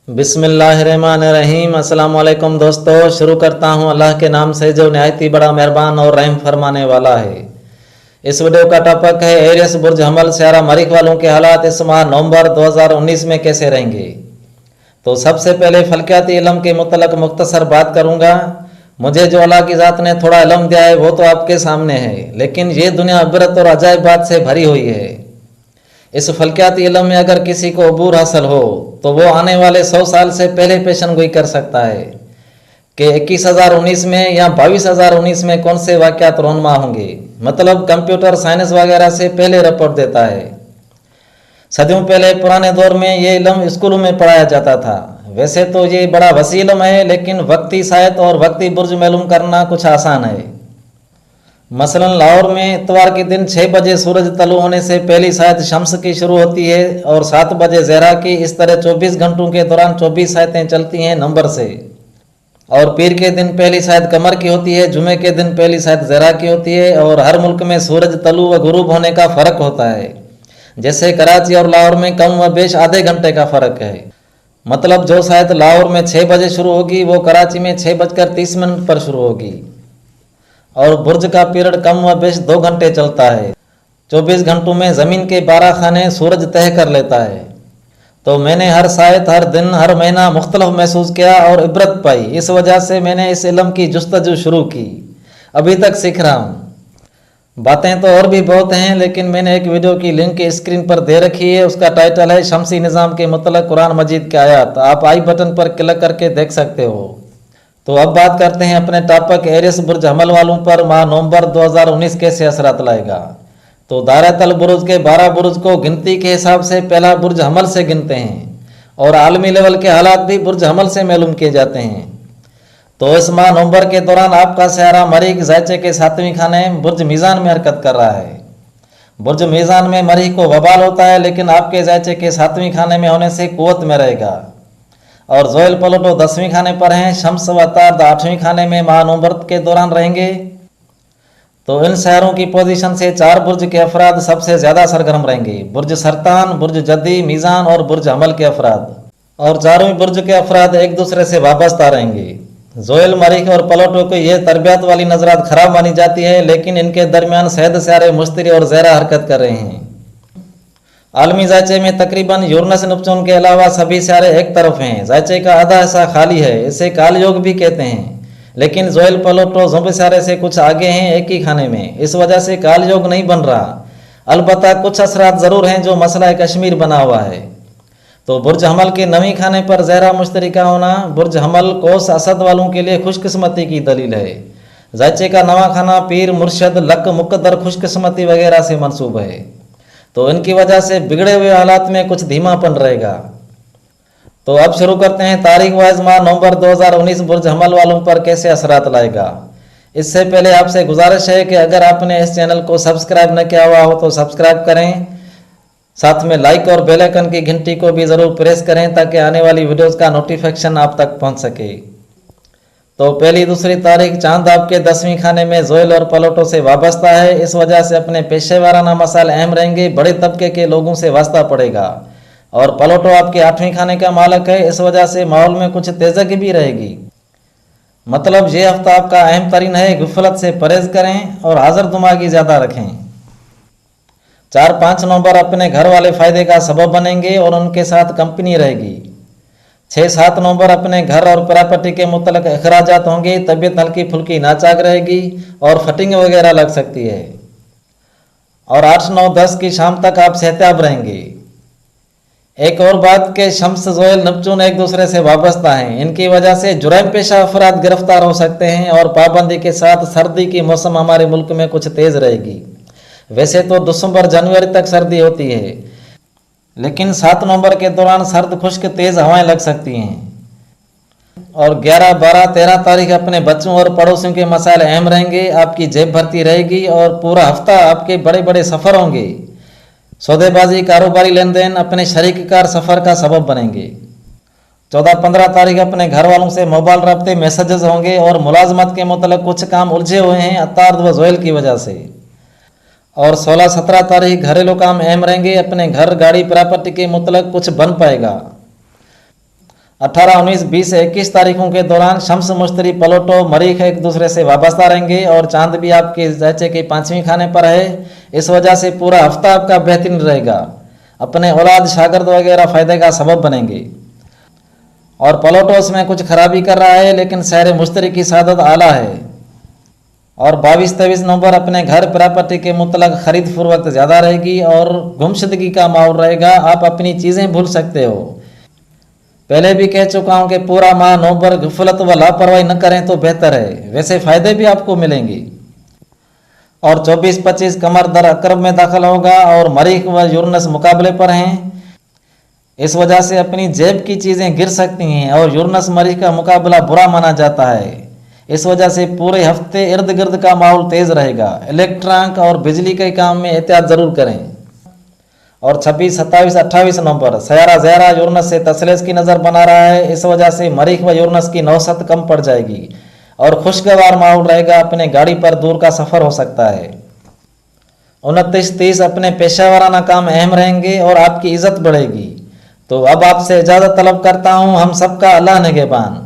बिस्मिल्लाहिर्रहमानिर्रहीम। अस्सलाम वालेकुम दोस्तों, शुरू करता हूँ अल्लाह के नाम से जो निहायती बड़ा मेहरबान और रहम फरमाने वाला है। इस वीडियो का टॉपिक है एरियस बुर्ज हमल स्यारा मरीख वालों के हालात इस माह नवंबर 2019 में कैसे रहेंगे। तो सबसे पहले फलकियाती इल्म के मुतलक मुख्तसर बात करूँगा। मुझे जो अल्लाह की ज़ात ने थोड़ा इल्म दिया है वो तो आपके सामने है, लेकिन ये दुनिया इबरत और अजायब बात से भरी हुई है। इस फलकियाती इल्म में अगर किसी को अबूर हासिल हो तो वो आने वाले 100 साल से पहले पेशन गोई कर सकता है कि 21,019 में या 22,019 में कौन से वाक़यात रोनमा होंगे। मतलब कंप्यूटर साइंस वगैरह से पहले रिपोर्ट देता है। सदियों पहले पुराने दौर में ये इल्म स्कूलों में पढ़ाया जाता था। वैसे तो ये बड़ा वसी इल्म है, लेकिन वक्ती सायत और वक्ती बुर्ज मालूम करना कुछ आसान है। मसलन लाहौर में इतवार के दिन 6 बजे सूरज तलु होने से पहली सायत शम्स की शुरू होती है और 7 बजे ज़हरा की। इस तरह 24 घंटों के दौरान 24 सायतें चलती हैं नंबर से। और पीर के दिन पहली सायत कमर की होती है, जुमे के दिन पहली सायत ज़हरा की होती है। और हर मुल्क में सूरज तलु व गुरूब होने का फ़र्क होता है। जैसे कराची और लाहौर में कम व बेश आधे घंटे का फ़र्क है। मतलब जो सायत लाहौर में 6 बजे शुरू होगी वो कराची में 6:30 पर शुरू होगी। और बुर्ज का पीरियड कम व बेश 2 घंटे चलता है। 24 घंटों में ज़मीन के 12 खाने सूरज तय कर लेता है। तो मैंने हर सायत, हर दिन, हर महीना मुख्तलिफ महसूस किया और इबरत पाई। इस वजह से मैंने इस इल्म की जुस्तजू शुरू की। अभी तक सीख रहा हूँ। बातें तो और भी बहुत हैं, लेकिन मैंने एक वीडियो की लिंक स्क्रीन पर दे रखी है। उसका टाइटल है शमसी निज़ाम के मुतल्लिक़ कुरान मजीद के आयात। आप आई बटन पर क्लिक करके देख सकते हो। तो अब बात करते हैं अपने टॉपिक एरियस बुर्ज हमल वालों पर माह नवंबर 2019 कैसे असरात लाएगा। तो दायरतल बुरुज के 12 बुरुज को गिनती के हिसाब से पहला बुर्ज हमल से गिनते हैं और आलमी लेवल के हालात भी बुर्ज हमल से मालूम किए जाते हैं। तो इस माह नवंबर के दौरान आपका स्यारा मरीख ज़ायचे के 7वें खाने बुर्ज मीज़ान में हरकत कर रहा है। बुर्ज मीज़ान में मरीख को वबाल होता है, लेकिन आपके ज़ायचे के 7वें खाने में होने से कुव्वत में रहेगा। और जोयल पलटो 10वें खाने पर हैं। शम्स व तार्द 8वें खाने में माह नवंबर के दौरान रहेंगे। तो इन शहरों की पोजीशन से 4 बुर्ज के अफराद सबसे ज़्यादा सरगर्म रहेंगे। बुर्ज सरतान, बुर्ज जद्दी, मीज़ान और बुर्ज हमल के अफराद। और चारों बुर्ज के अफराद एक दूसरे से वाबस्ता रहेंगे। जोयल, मरीख और पलटो को यह तरबियत वाली नजरात खराब मानी जाती है, लेकिन इनके दरमियान सहद स्यारे, मुश्तरी और ज़हरा हरकत कर रहे हैं। आलमी ज़ायचे में तकरीबन यूरनस नेपच्यून के अलावा सभी स्यारे एक तरफ हैं। ज़ायचे का आधा हिस्सा खाली है, इसे काल योग भी कहते हैं। लेकिन जोयल, पलटो, ज़ुम्ब स्यारे से कुछ आगे हैं एक ही खाने में। इस वजह से काल योग नहीं बन रहा। अलबत्ता कुछ असरात ज़रूर हैं जो मसला कश्मीर बना हुआ है। तो बुर्ज हमल के 9वें खाने पर ज़हरा मुश्तरी का होना बुर्ज हमल कोस असद वालों के लिए खुशकिस्मती की दलील है। ज़ायचे का 9वां खाना पीर, मुर्शद, लक, मुकद्दर, खुशकिस्मती वगैरह से मंसूब है। तो इनकी वजह से बिगड़े हुए हालात में कुछ धीमापन रहेगा। तो अब शुरू करते हैं तारीख वाइज माह नवंबर 2019 बुर्ज हमल वालों पर कैसे असरात लाएगा। इससे पहले आपसे गुजारिश है कि अगर आपने इस चैनल को सब्सक्राइब न किया हुआ हो तो सब्सक्राइब करें। साथ में लाइक और बेल आइकन की घंटी को भी ज़रूर प्रेस करें ताकि आने वाली वीडियोज़ का नोटिफिकेशन आप तक पहुँच सके। तो पहली दूसरी तारीख चांद आपके 10वें खाने में जोयल और पलटो से वाबस्ता है। इस वजह से अपने पेशेवाराना मसाइल अहम रहेंगे। बड़े तबके के लोगों से वास्ता पड़ेगा। और पलटो आपके 8वें खाने का मालक है। इस वजह से माहौल में कुछ तेजगी भी रहेगी। मतलब ये हफ्ता आपका अहम तरीन है। गुफलत से परहेज करें और हाजिर दिमागी ज़्यादा रखें। 4-5 नवंबर अपने घर वाले फ़ायदे का सबब बनेंगे और उनके साथ कंपनी रहेगी। 6-7 नवंबर अपने घर और प्रॉपर्टी के मुतल्लिक़ अखराजात होंगे। तबीयत हल्की फुल्की नाचाक रहेगी और फटिंग वगैरह लग सकती है। और 8, 9, 10 की शाम तक आप सेहतियाब रहेंगे। एक और बात के शम्स, जोयल, नेपच्यून एक दूसरे से वाबस्ता हैं। इनकी वजह से जुर्म पेशा अफराद गिरफ्तार हो सकते हैं और पाबंदी के साथ सर्दी की मौसम हमारे मुल्क में कुछ तेज़ रहेगी। वैसे तो दिसंबर जनवरी तक सर्दी होती है, लेकिन 7 नवंबर के दौरान सर्द खुश्क तेज़ हवाएं लग सकती हैं। और 11, 12, 13 तारीख अपने बच्चों और पड़ोसियों के मसाइल अहम रहेंगे। आपकी जेब भरती रहेगी और पूरा हफ्ता आपके बड़े बड़े सफ़र होंगे। सौदेबाजी, कारोबारी लेन देन अपने शरीक कार सफ़र का सबब बनेंगे। 14-15 तारीख अपने घर वालों से मोबाइल रब्ते मैसेजेस होंगे और मुलाजमत के मतलब कुछ काम उलझे हुए हैं अतार्द व जोयल की वजह से। और 16-17 तारीख घरेलू काम अहम रहेंगे, अपने घर गाड़ी प्रॉपर्टी के मतलब कुछ बन पाएगा। 18, 19, 20, 21 तारीखों के दौरान शम्स मुश्तरी पलोटो मरीख एक दूसरे से वाबस्ता रहेंगे और चांद भी आपके जैसे के 5वें खाने पर है। इस वजह से पूरा हफ्ता आपका बेहतरीन रहेगा, अपने औलाद शागिर्द वगैरह फायदे का सबब बनेंगे। और पलोटोस में कुछ खराबी कर रहा है लेकिन शहर मुश्तरी की सादत आला है। और 22-23 नवंबर अपने घर प्रॉपर्टी के मुतलक खरीद फरोख्त ज़्यादा रहेगी और गुमशुदगी का माहौल रहेगा, आप अपनी चीज़ें भूल सकते हो। पहले भी कह चुका हूँ कि पूरा माह नवंबर गफलत व लापरवाही न करें तो बेहतर है, वैसे फ़ायदे भी आपको मिलेंगे। और 24-25 कमर दर अकरब में दाखिल होगा और मरीख व यूरनस मुकाबले पर हैं, इस वजह से अपनी जेब की चीज़ें गिर सकती हैं और यूरनस मरीख का मुकाबला बुरा माना जाता है। इस वजह से पूरे हफ्ते इर्द गिर्द का माहौल तेज़ रहेगा। इलेक्ट्रॉनिक और बिजली के काम में एहतियात ज़रूर करें। और 26, 27, 28 नवंबर सयारा ज़हरा यूरनस से तसलेस की नज़र बना रहा है, इस वजह से मरीख व यूरनस की नौसत कम पड़ जाएगी और खुशगवार माहौल रहेगा, अपने गाड़ी पर दूर का सफ़र हो सकता है। 29, 30 अपने पेशा वाराना काम अहम रहेंगे और आपकी इज़्ज़त बढ़ेगी। तो अब आपसे इजाज़त तलब करता हूँ, हम सबका अल्लाह निगहबान।